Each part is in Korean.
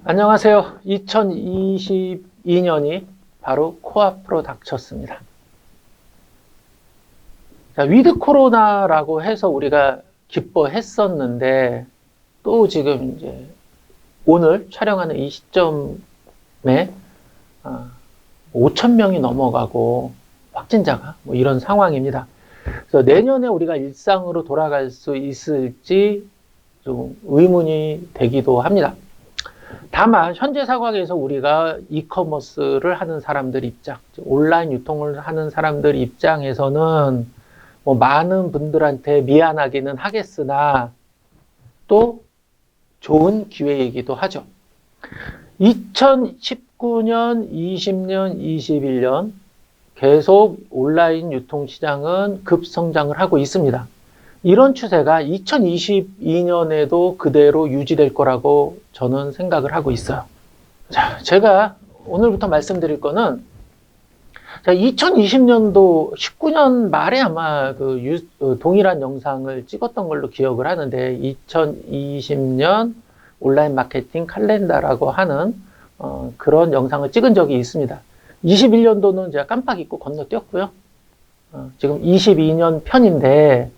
안녕하세요. 2022년이 바로 코앞으로 닥쳤습니다. 자, 위드 코로나라고 해서 우리가 기뻐했었는데 또 지금 이제 오늘 촬영하는 이 시점에 5천 명이 넘어가고 확진자가 뭐 이런 상황입니다. 그래서 내년에 우리가 일상으로 돌아갈 수 있을지 좀 의문이 되기도 합니다. 다만 현재 상황에서 우리가 이커머스를 하는 사람들 입장, 온라인 유통을 하는 사람들 입장에서는 뭐 많은 분들한테 미안하기는 하겠으나 또 좋은 기회이기도 하죠. 2019년, 20년, 21년 계속 온라인 유통시장은 급성장을 하고 있습니다. 이런 추세가 2022년에도 그대로 유지될 거라고 저는 생각을 하고 있어요. 자, 제가 오늘부터 말씀드릴 거는 2020년도 19년 말에 아마 동일한 영상을 찍었던 걸로 기억을 하는데 2020년 온라인 마케팅 칼렌더라고 하는 그런 영상을 찍은 적이 있습니다. 21년도는 제가 깜빡 잊고 건너뛰었고요. 지금 22년 편인데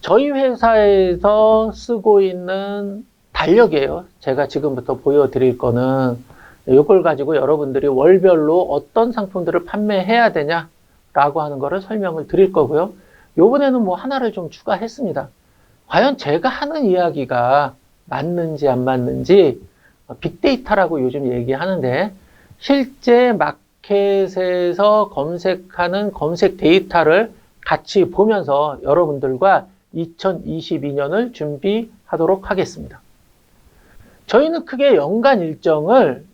저희 회사에서 쓰고 있는 달력이에요. 제가 지금부터 보여드릴 거는 이걸 가지고 여러분들이 월별로 어떤 상품들을 판매해야 되냐라고 하는 거를 설명을 드릴 거고요. 요번에는 뭐 하나를 좀 추가했습니다. 과연 제가 하는 이야기가 맞는지 안 맞는지 빅데이터라고 요즘 얘기하는데 실제 마켓에서 검색하는 검색 데이터를 같이 보면서 여러분들과 2022년을 준비하도록 하겠습니다. 저희는 크게 연간 일정을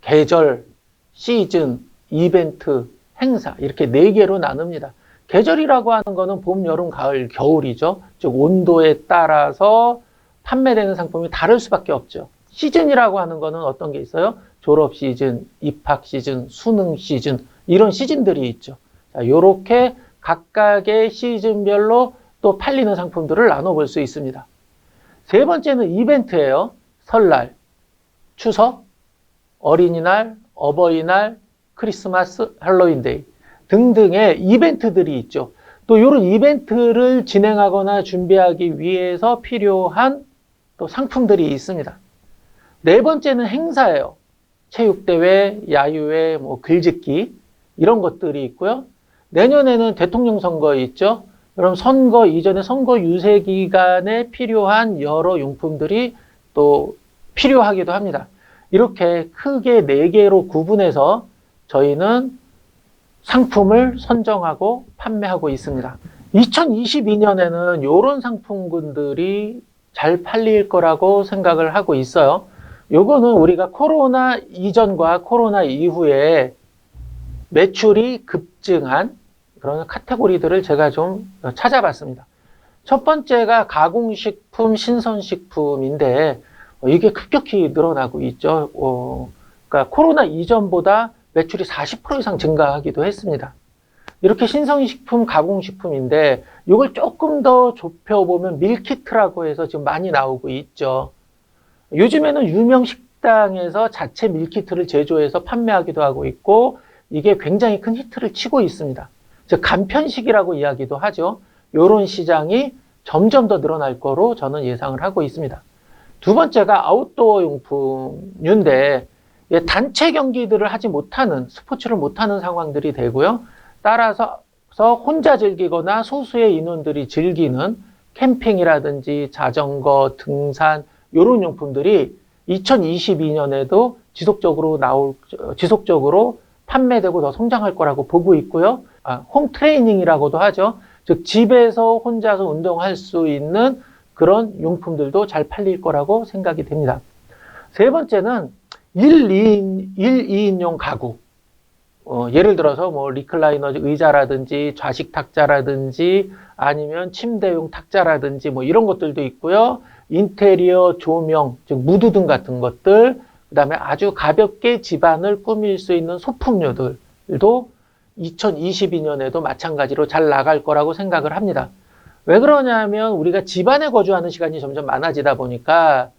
계절, 시즌, 이벤트, 행사 이렇게 4개로 나눕니다. 계절이라고 하는 거는 봄, 여름, 가을, 겨울이죠. 즉 온도에 따라서 판매되는 상품이 다를 수밖에 없죠. 시즌이라고 하는 거는 어떤 게 있어요? 졸업 시즌, 입학 시즌, 수능 시즌 이런 시즌들이 있죠. 자, 요렇게 각각의 시즌별로 또 팔리는 상품들을 나눠볼 수 있습니다. 세 번째는 이벤트예요. 설날, 추석, 어린이날, 어버이날, 크리스마스, 할로윈데이 등등의 이벤트들이 있죠. 또 이런 이벤트를 진행하거나 준비하기 위해서 필요한 또 상품들이 있습니다. 네 번째는 행사예요. 체육대회, 야유회, 뭐 글짓기 이런 것들이 있고요. 내년에는 대통령 선거 있죠. 그럼 선거 이전에 선거 유세 기간에 필요한 여러 용품들이 또 필요하기도 합니다. 이렇게 크게 4개로 구분해서 저희는 상품을 선정하고 판매하고 있습니다. 2022년에는 이런 상품군들이 잘 팔릴 거라고 생각을 하고 있어요. 요거는 우리가 코로나 이전과 코로나 이후에 매출이 급증한 그런 카테고리들을 제가 좀 찾아봤습니다. 첫 번째가 가공식품, 신선식품인데 이게 급격히 늘어나고 있죠. 그러니까 코로나 이전보다 매출이 40% 이상 증가하기도 했습니다. 이렇게 신선식품, 가공식품인데 이걸 조금 더 좁혀보면 밀키트라고 해서 지금 많이 나오고 있죠. 요즘에는 유명 식당에서 자체 밀키트를 제조해서 판매하기도 하고 있고 이게 굉장히 큰 히트를 치고 있습니다. 즉 간편식이라고 이야기도 하죠. 이런 시장이 점점 더 늘어날 거로 저는 예상을 하고 있습니다. 두 번째가 아웃도어 용품인데 단체 경기들을 하지 못하는 스포츠를 못하는 상황들이 되고요. 따라서 혼자 즐기거나 소수의 인원들이 즐기는 캠핑이라든지 자전거, 등산 이런 용품들이 2022년에도 지속적으로 판매되고 더 성장할 거라고 보고 있고요. 홈 트레이닝이라고도 하죠. 즉 집에서 혼자서 운동할 수 있는 그런 용품들도 잘 팔릴 거라고 생각이 됩니다. 세 번째는 1, 2인용 가구. 예를 들어서 뭐 리클라이너 의자라든지 좌식 탁자라든지 아니면 침대용 탁자라든지 뭐 이런 것들도 있고요. 인테리어 조명, 즉 무드등 같은 것들, 그 다음에 아주 가볍게 집안을 꾸밀 수 있는 소품류들도 2022년에도 마찬가지로 잘 나갈 거라고 생각을 합니다. 왜 그러냐면 우리가 집안에 거주하는 시간이 점점 많아지다 보니까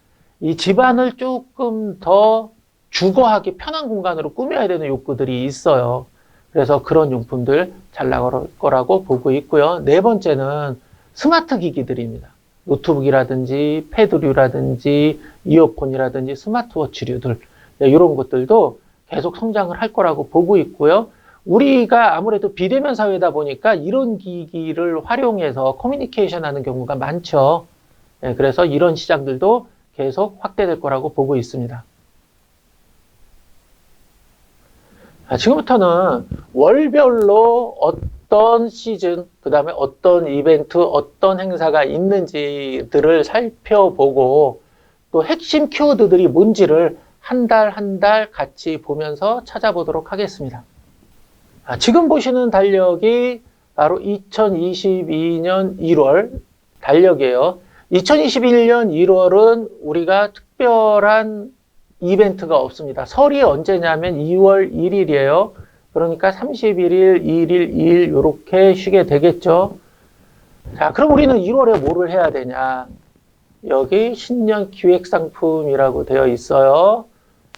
이 집안을 조금 더 주거하기 편한 공간으로 꾸며야 되는 욕구들이 있어요. 그래서 그런 용품들 잘 나갈 거라고 보고 있고요. 네 번째는 스마트 기기들입니다. 노트북이라든지 패드류라든지 이어폰이라든지 스마트워치류들, 이런 것들도 계속 성장을 할 거라고 보고 있고요. 우리가 아무래도 비대면 사회다 보니까 이런 기기를 활용해서 커뮤니케이션 하는 경우가 많죠. 그래서 이런 시장들도 계속 확대될 거라고 보고 있습니다. 지금부터는 월별로 어떤 시즌, 그 다음에 어떤 이벤트, 어떤 행사가 있는지들을 살펴보고 또 핵심 키워드들이 뭔지를 한 달 한 달 같이 보면서 찾아보도록 하겠습니다. 지금 보시는 달력이 바로 2022년 1월 달력이에요. 2021년 1월은 우리가 특별한 이벤트가 없습니다. 설이 언제냐면 2월 1일이에요. 그러니까 31일, 2일, 2일 이렇게 쉬게 되겠죠. 자, 그럼 우리는 1월에 뭐를 해야 되냐? 여기 신년 기획상품이라고 되어 있어요.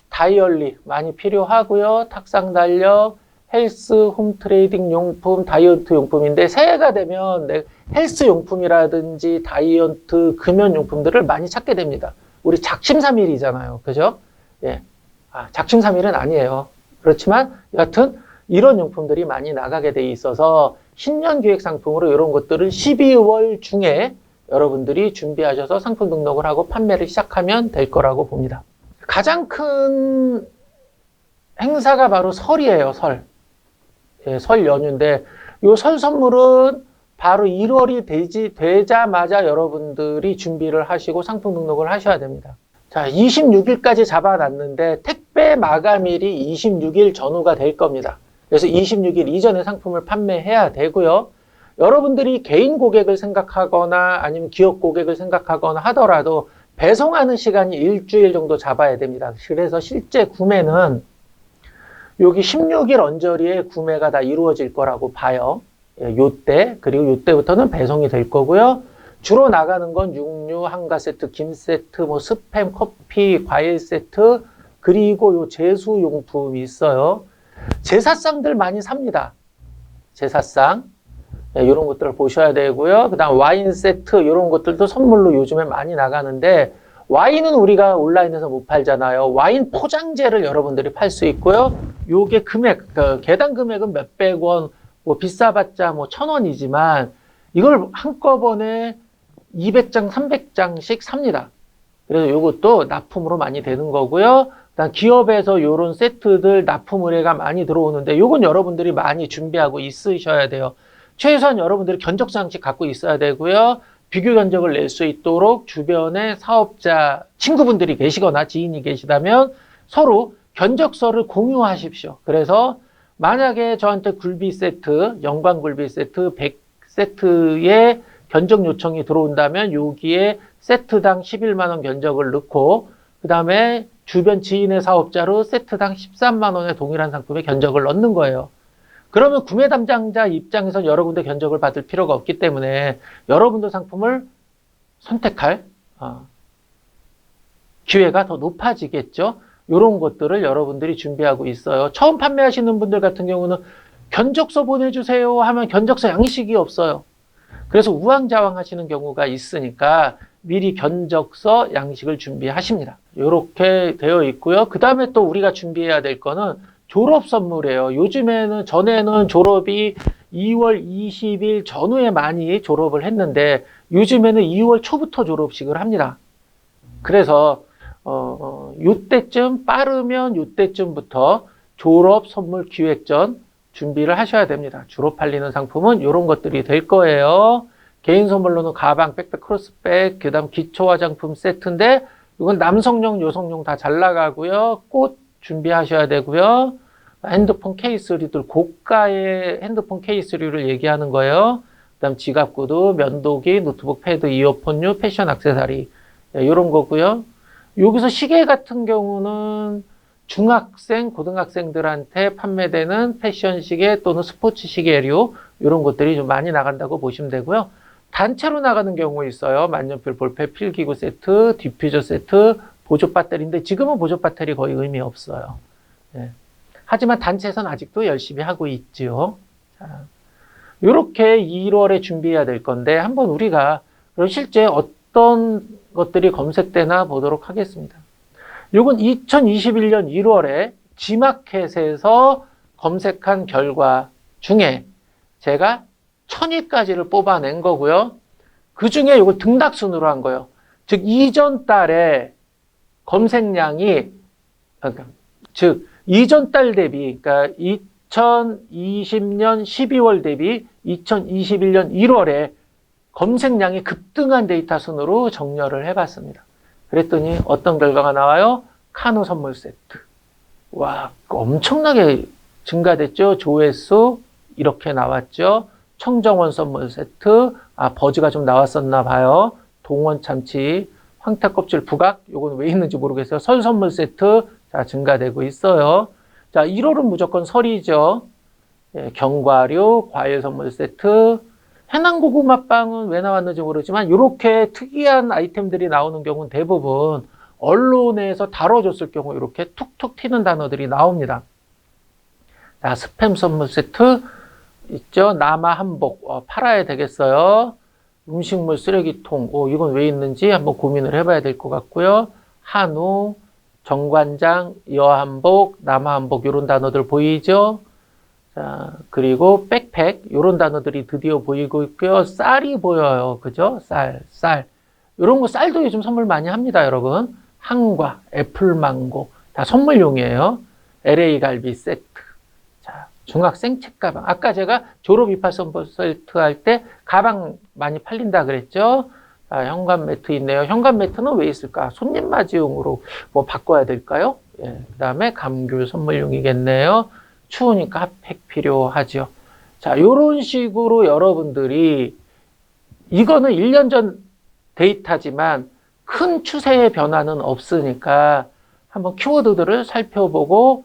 다이어리 많이 필요하고요. 탁상 달력, 헬스, 홈트레이딩 용품, 다이어트 용품인데 새해가 되면 헬스 용품이라든지 다이어트, 금연 용품들을 많이 찾게 됩니다. 우리 작심삼일이잖아요. 그죠? 예. 작심삼일은 아니에요. 그렇지만 여하튼 이런 용품들이 많이 나가게 돼 있어서 신년 기획 상품으로 이런 것들은 12월 중에 여러분들이 준비하셔서 상품 등록을 하고 판매를 시작하면 될 거라고 봅니다. 가장 큰 행사가 바로 설이에요. 설. 예, 설 연휴인데 이 설 선물은 바로 1월이 되자마자 여러분들이 준비를 하시고 상품 등록을 하셔야 됩니다. 자, 26일까지 잡아놨는데 택배 마감일이 26일 전후가 될 겁니다. 그래서 26일 이전에 상품을 판매해야 되고요. 여러분들이 개인 고객을 생각하거나 아니면 기업 고객을 생각하거나 하더라도 배송하는 시간이 일주일 정도 잡아야 됩니다. 그래서 실제 구매는 여기 16일 언저리에 구매가 다 이루어질 거라고 봐요. 요때, 그리고 요때부터는 배송이 될 거고요. 주로 나가는 건 육류, 한가 세트, 김 세트, 뭐 스팸, 커피, 과일 세트, 그리고 요 제수용품이 있어요. 제사상들 많이 삽니다. 제사상. 이런 것들을 보셔야 되고요. 그 다음 와인 세트, 이런 것들도 선물로 요즘에 많이 나가는데, 와인은 우리가 온라인에서 못 팔잖아요. 와인 포장재를 여러분들이 팔 수 있고요. 요게 금액, 개당 금액은 몇백 원, 뭐 비싸봤자 뭐 1,000원이지만, 이걸 한꺼번에 200장, 300장씩 삽니다. 그래서 이것도 납품으로 많이 되는 거고요. 그다음 기업에서 이런 세트들 납품 의뢰가 많이 들어오는데 이건 여러분들이 많이 준비하고 있으셔야 돼요. 최소한 여러분들이 견적상씩 갖고 있어야 되고요. 비교 견적을 낼 수 있도록 주변에 사업자, 친구분들이 계시거나 지인이 계시다면 서로 견적서를 공유하십시오. 그래서 만약에 저한테 굴비 세트, 영광 굴비 세트 100세트에 견적 요청이 들어온다면 여기에 세트당 11만 원 견적을 넣고 그 다음에 주변 지인의 사업자로 세트당 13만 원의 동일한 상품에 견적을 넣는 거예요. 그러면 구매 담당자 입장에서 여러 군데 견적을 받을 필요가 없기 때문에 여러분들 상품을 선택할 기회가 더 높아지겠죠. 이런 것들을 여러분들이 준비하고 있어요. 처음 판매하시는 분들 같은 경우는 견적서 보내주세요 하면 견적서 양식이 없어요. 그래서 우왕좌왕 하시는 경우가 있으니까 미리 견적서 양식을 준비하십니다. 이렇게 되어 있고요. 그 다음에 또 우리가 준비해야 될 거는 졸업 선물이에요. 전에는 졸업이 2월 20일 전후에 많이 졸업을 했는데 요즘에는 2월 초부터 졸업식을 합니다. 그래서 요때쯤 빠르면 요때쯤부터 졸업 선물 기획전 준비를 하셔야 됩니다. 주로 팔리는 상품은 이런 것들이 될 거예요. 개인 선물로는 가방, 백팩, 크로스백, 그 다음 기초 화장품 세트인데 이건 남성용, 여성용 다 잘 나가고요. 꽃 준비하셔야 되고요. 핸드폰 케이스류들, 고가의 핸드폰 케이스류를 얘기하는 거예요. 그 다음 지갑 구두, 면도기, 노트북 패드, 이어폰류, 패션 액세서리 이런 거고요. 여기서 시계 같은 경우는 중학생, 고등학생들한테 판매되는 패션 시계 또는 스포츠 시계류 이런 것들이 좀 많이 나간다고 보시면 되고요. 단체로 나가는 경우 있어요. 만년필, 볼펜, 필기구 세트, 디퓨저 세트, 보조 배터리인데 지금은 보조 배터리 거의 의미 없어요. 예. 하지만 단체에서는 아직도 열심히 하고 있지요. 자, 이렇게 1월에 준비해야 될 건데 한번 우리가 그럼 실제 어떤 것들이 검색되나 보도록 하겠습니다. 이건 2021년 1월에 G마켓에서 검색한 결과 중에 제가 1000위까지를 뽑아낸 거고요. 그 중에 이거 등락순으로 한 거예요. 즉 이전 달에 검색량이 즉 이전 달 대비 그러니까 2020년 12월 대비 2021년 1월에 검색량이 급등한 데이터 순으로 정렬을 해봤습니다. 그랬더니 어떤 결과가 나와요? 카누 선물 세트. 와, 엄청나게 증가됐죠. 조회수 이렇게 나왔죠. 청정원 선물 세트. 아, 버즈가 좀 나왔었나 봐요. 동원 참치, 황태 껍질 부각. 요건 왜 있는지 모르겠어요. 설 선물 세트. 자, 증가되고 있어요. 자, 1월은 무조건 설이죠. 예, 견과류, 과일 선물 세트. 해남 고구마빵은 왜 나왔는지 모르지만 이렇게 특이한 아이템들이 나오는 경우는 대부분 언론에서 다뤄줬을 경우 이렇게 툭툭 튀는 단어들이 나옵니다. 자, 스팸 선물 세트 있죠. 남아 한복 팔아야 되겠어요. 음식물 쓰레기통 이건 왜 있는지 한번 고민을 해봐야 될 것 같고요. 한우, 정관장, 여한복, 남아한복 이런 단어들 보이죠. 자, 그리고 백팩 이런 단어들이 드디어 보이고 있고요. 쌀이 보여요. 그죠? 쌀. 이런 거 쌀도 요즘 선물 많이 합니다, 여러분. 한과, 애플망고 다 선물용이에요. LA 갈비 세트. 자, 중학생 책가방. 아까 제가 졸업 입학 선물 세트 할 때 가방 많이 팔린다 그랬죠. 자, 현관 매트 있네요. 현관 매트는 왜 있을까? 손님 맞이용으로 뭐 바꿔야 될까요? 예, 그 다음에 감귤 선물용이겠네요. 추우니까 핫팩 필요하죠. 자, 요런 식으로 여러분들이 이거는 1년 전 데이터지만 큰 추세의 변화는 없으니까 한번 키워드들을 살펴보고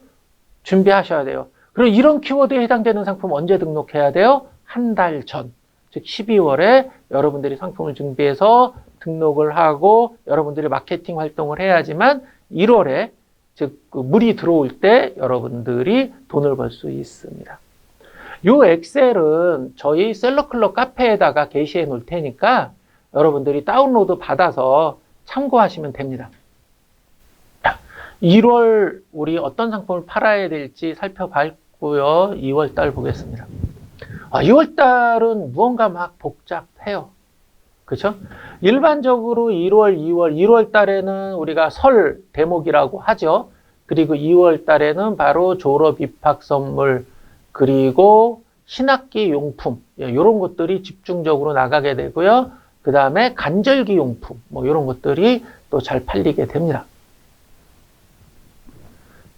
준비하셔야 돼요. 그리고 이런 키워드에 해당되는 상품 언제 등록해야 돼요? 한 달 전. 즉 12월에 여러분들이 상품을 준비해서 등록을 하고 여러분들이 마케팅 활동을 해야지만 1월에 즉 물이 들어올 때 여러분들이 돈을 벌 수 있습니다. 이 엑셀은 저희 셀러클럽 카페에다가 게시해 놓을 테니까 여러분들이 다운로드 받아서 참고하시면 됩니다. 1월 우리 어떤 상품을 팔아야 될지 살펴봤고요. 2월 달 보겠습니다. 2월 달은 무언가 막 복잡해요. 그렇죠? 일반적으로 1월, 2월, 1월 달에는 우리가 설 대목이라고 하죠. 그리고 2월 달에는 바로 졸업 입학 선물, 그리고 신학기 용품, 이런 것들이 집중적으로 나가게 되고요. 그 다음에 간절기 용품, 뭐 이런 것들이 또 잘 팔리게 됩니다.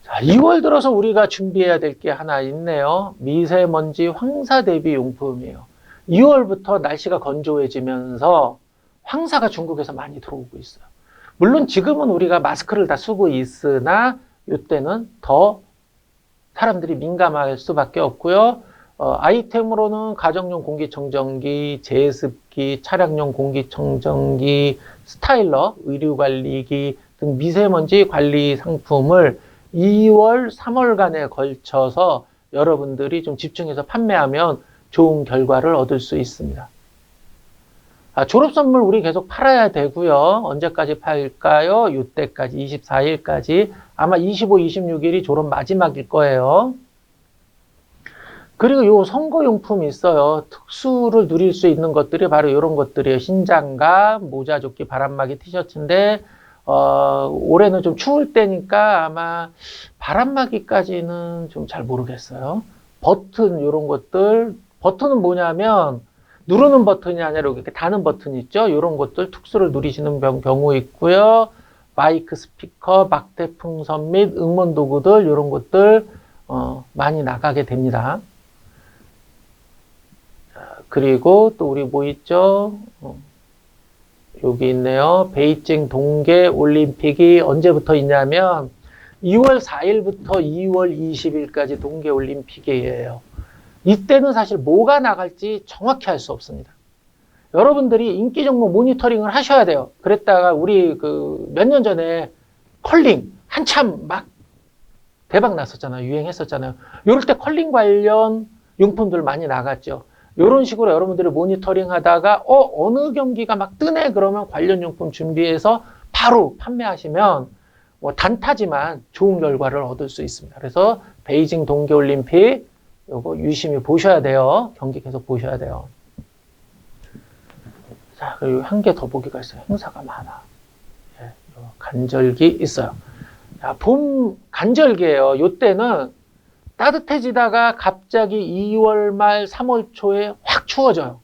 자, 2월 들어서 우리가 준비해야 될 게 하나 있네요. 미세먼지 황사 대비 용품이에요. 2월부터 날씨가 건조해지면서 황사가 중국에서 많이 들어오고 있어요. 물론 지금은 우리가 마스크를 다 쓰고 있으나 이때는 더 사람들이 민감할 수밖에 없고요. 아이템으로는 가정용 공기청정기, 제습기, 차량용 공기청정기, 스타일러, 의류관리기 등 미세먼지 관리 상품을 2월, 3월간에 걸쳐서 여러분들이 좀 집중해서 판매하면 좋은 결과를 얻을 수 있습니다. 졸업 선물 우리 계속 팔아야 되고요. 언제까지 팔까요? 이때까지 24일까지 아마 25, 26일이 졸업 마지막일 거예요. 그리고 요 선거용품이 있어요. 특수를 누릴 수 있는 것들이 바로 이런 것들이에요. 신장갑, 모자조끼, 바람막이 티셔츠인데 올해는 좀 추울 때니까 아마 바람막이까지는 좀 잘 모르겠어요. 버튼 이런 것들, 버튼은 뭐냐면 누르는 버튼이 아니라 이렇게 다는 버튼 있죠. 이런 것들 특수를 누리시는 경우 있고요. 마이크, 스피커, 막대 풍선 및 응원 도구들 이런 것들 많이 나가게 됩니다. 그리고 또 우리 뭐 있죠? 여기 있네요. 베이징 동계 올림픽이 언제부터 있냐면 2월 4일부터 2월 20일까지 동계 올림픽이에요. 이때는 사실 뭐가 나갈지 정확히 알 수 없습니다. 여러분들이 인기 종목 모니터링을 하셔야 돼요. 그랬다가 우리 몇 년 전에 컬링 한참 막 대박 났었잖아요. 유행했었잖아요. 이럴 때 컬링 관련 용품들 많이 나갔죠. 이런 식으로 여러분들이 모니터링 하다가 어느 경기가 막 뜨네 그러면 관련 용품 준비해서 바로 판매하시면 뭐 단타지만 좋은 결과를 얻을 수 있습니다. 그래서 베이징 동계올림픽 요거 유심히 보셔야 돼요. 경기 계속 보셔야 돼요. 자, 그리고 한 개 더 보기가 있어요. 행사가 많아. 예, 간절기 있어요. 자, 봄 간절기예요. 요때는 따뜻해지다가 갑자기 2월 말 3월 초에 확 추워져요.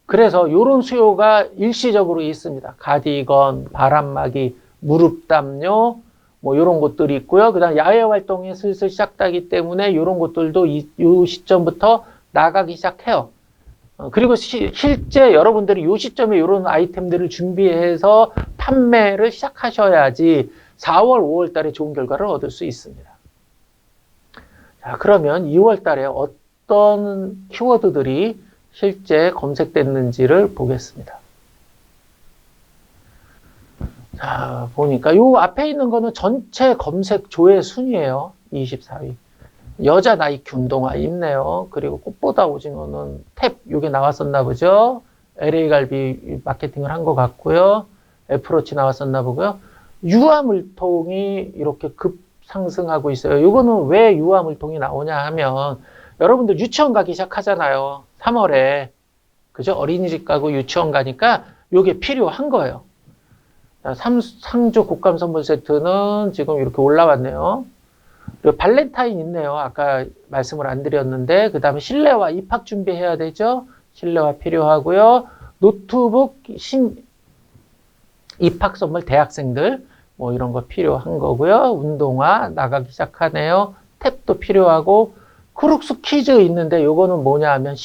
그래서 요런 수요가 일시적으로 있습니다. 가디건, 바람막이, 무릎 담요, 뭐 요런 것들이 있고요. 그다음 야외 활동이 슬슬 시작되기 때문에 요런 것들도 이 시점부터 나가기 시작해요. 그리고 실제 여러분들이 이 시점에 이런 아이템들을 준비해서 판매를 시작하셔야지 4월, 5월 달에 좋은 결과를 얻을 수 있습니다. 자, 그러면 2월 달에 어떤 키워드들이 실제 검색됐는지를 보겠습니다. 자, 보니까 요 앞에 있는 거는 전체 검색 조회 순위예요. 24위. 여자 나이키 운동화 있네요. 그리고 꽃보다 오징어는 탭, 요게 나왔었나 보죠. LA 갈비 마케팅을 한 것 같고요. 애플워치 나왔었나 보고요. 유화물통이 이렇게 급상승하고 있어요. 요거는 왜 유화물통이 나오냐 하면 여러분들 유치원 가기 시작하잖아요. 3월에. 그죠? 어린이집 가고 유치원 가니까 요게 필요한 거예요. 상주 곶감 선물 세트는 지금 이렇게 올라왔네요. 그리고 발렌타인 있네요. 아까 말씀을 안 드렸는데, 그 다음에 실내화 입학 준비해야 되죠. 실내화 필요하고요. 노트북 입학 선물 대학생들 뭐 이런 거 필요한 거고요. 운동화 나가기 시작하네요. 탭도 필요하고 크룩스 퀴즈 있는데 요거는 뭐냐 하면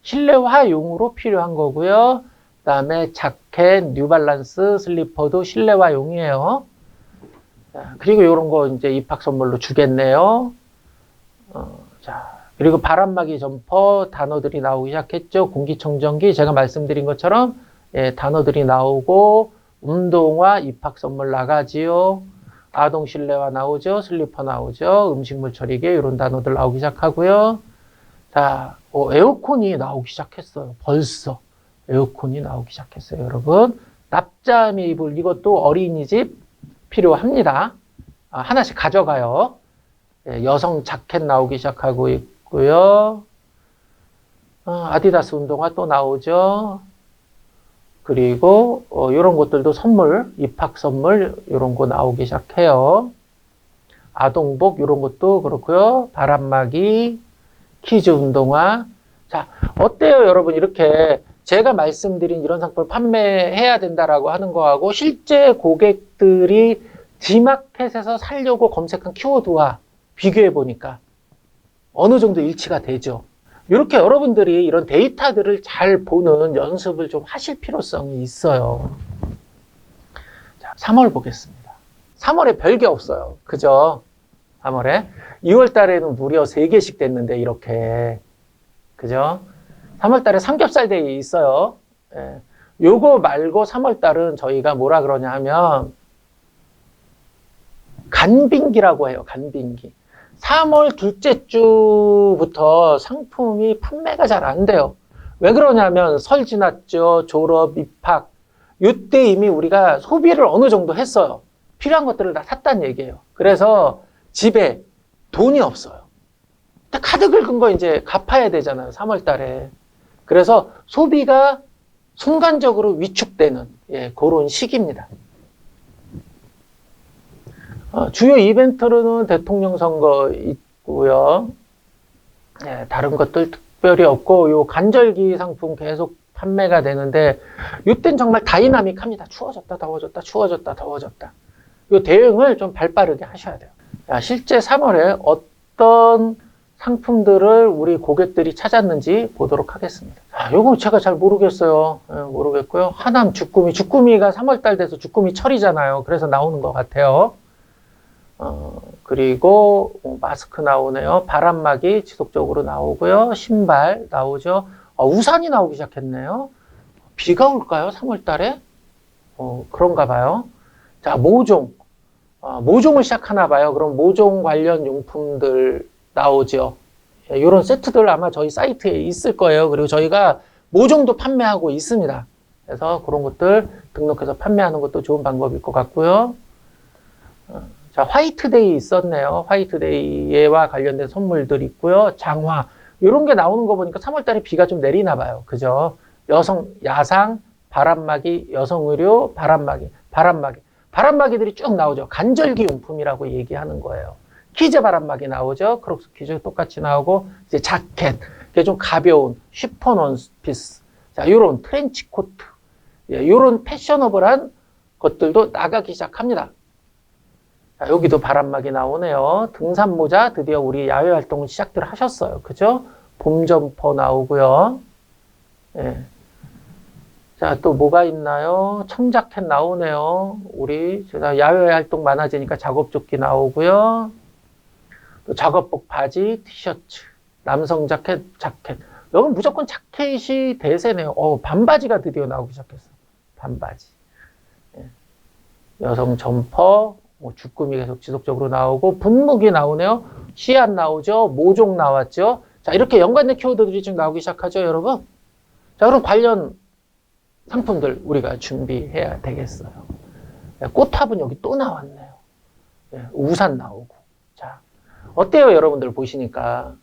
실내화용으로 필요한 거고요. 그 다음에 자켓, 뉴발란스, 슬리퍼도 실내화용이에요. 자, 그리고 이런 거 이제 입학 선물로 주겠네요. 자, 그리고 바람막이 점퍼 단어들이 나오기 시작했죠. 공기청정기 제가 말씀드린 것처럼 예, 단어들이 나오고 운동화 입학 선물 나가지요. 아동 실내화 나오죠. 슬리퍼 나오죠. 음식물 처리기 이런 단어들 나오기 시작하고요. 자, 에어컨이 나오기 시작했어요. 벌써 에어컨이 나오기 시작했어요. 여러분 납자미 이불 이것도 어린이집 필요합니다. 하나씩 가져가요. 예, 여성 자켓 나오기 시작하고 있고요. 아디다스 운동화 또 나오죠. 그리고 이런 것들도 선물, 입학 선물 이런 거 나오기 시작해요. 아동복 이런 것도 그렇고요. 바람막이, 키즈 운동화. 자, 어때요, 여러분? 이렇게 제가 말씀드린 이런 상품을 판매해야 된다라고 하는 거하고 실제 고객들이 G마켓에서 살려고 검색한 키워드와 비교해 보니까 어느 정도 일치가 되죠. 이렇게 여러분들이 이런 데이터들을 잘 보는 연습을 좀 하실 필요성이 있어요. 자, 3월 보겠습니다. 3월에 별게 없어요. 그죠? 3월에. 2월 달에는 무려 3개씩 됐는데, 이렇게. 그죠? 3월 달에 삼겹살 데이 있어요. 예. 요거 말고 3월 달은 저희가 뭐라 그러냐 하면, 간빙기라고 해요. 간빙기. 3월 둘째 주부터 상품이 판매가 잘 안 돼요. 왜 그러냐면 설 지났죠. 졸업, 입학. 이때 이미 우리가 소비를 어느 정도 했어요. 필요한 것들을 다 샀다는 얘기예요. 그래서 집에 돈이 없어요. 카드 긁은 거 이제 갚아야 되잖아요. 3월 달에. 그래서 소비가 순간적으로 위축되는 그런 시기입니다. 주요 이벤트로는 대통령 선거 있고요. 네, 다른 것들 특별히 없고 요 간절기 상품 계속 판매가 되는데 이땐 정말 다이나믹합니다. 추워졌다 더워졌다 추워졌다 더워졌다. 요 대응을 좀 발빠르게 하셔야 돼요. 자, 실제 3월에 어떤 상품들을 우리 고객들이 찾았는지 보도록 하겠습니다. 요거 제가 잘 모르겠어요. 모르겠고요. 하남 주꾸미가 3월달 돼서 주꾸미 철이잖아요. 그래서 나오는 것 같아요. 그리고 마스크 나오네요. 바람막이 지속적으로 나오고요. 신발 나오죠. 우산이 나오기 시작했네요. 비가 올까요? 3월 달에? 그런가 봐요. 자, 모종. 모종을 시작하나 봐요. 그럼 모종 관련 용품들 나오죠. 이런 세트들 아마 저희 사이트에 있을 거예요. 그리고 저희가 모종도 판매하고 있습니다. 그래서 그런 것들 등록해서 판매하는 것도 좋은 방법일 것 같고요. 자, 화이트데이 있었네요. 화이트데이와 관련된 선물들 있고요. 장화. 이런 게 나오는 거 보니까 3월달에 비가 좀 내리나 봐요. 그죠? 야상, 바람막이, 여성의료, 바람막이들이 쭉 나오죠. 간절기 용품이라고 얘기하는 거예요. 키즈 바람막이 나오죠. 크록스 키즈 똑같이 나오고, 이제 자켓. 이게 좀 가벼운 쉬폰 원피스. 자, 요런 트렌치 코트. 예, 요런 패셔너블한 것들도 나가기 시작합니다. 자, 여기도 바람막이 나오네요. 등산 모자 드디어 우리 야외 활동을 시작들 하셨어요. 그죠? 봄 점퍼 나오고요. 예. 자, 또 뭐가 있나요? 청자켓 나오네요. 우리 제가 야외 활동 많아지니까 작업조끼 나오고요. 또 작업복 바지, 티셔츠, 남성 자켓. 여러분 무조건 자켓이 대세네요. 반바지가 드디어 나오기 시작했어요. 반바지. 예. 여성 점퍼, 주꾸미 계속 지속적으로 나오고, 분무기 나오네요. 시안 나오죠. 모종 나왔죠. 자, 이렇게 연관된 키워드들이 지금 나오기 시작하죠, 여러분. 자, 그럼 관련 상품들 우리가 준비해야 되겠어요. 꽃화분 여기 또 나왔네요. 우산 나오고. 자, 어때요, 여러분들 보시니까?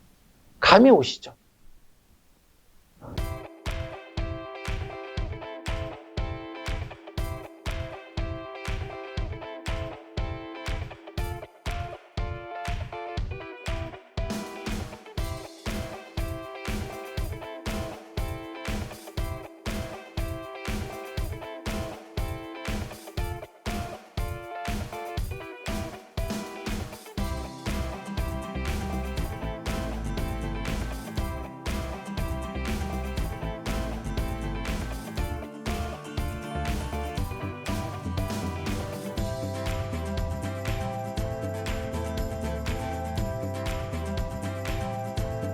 감이 오시죠?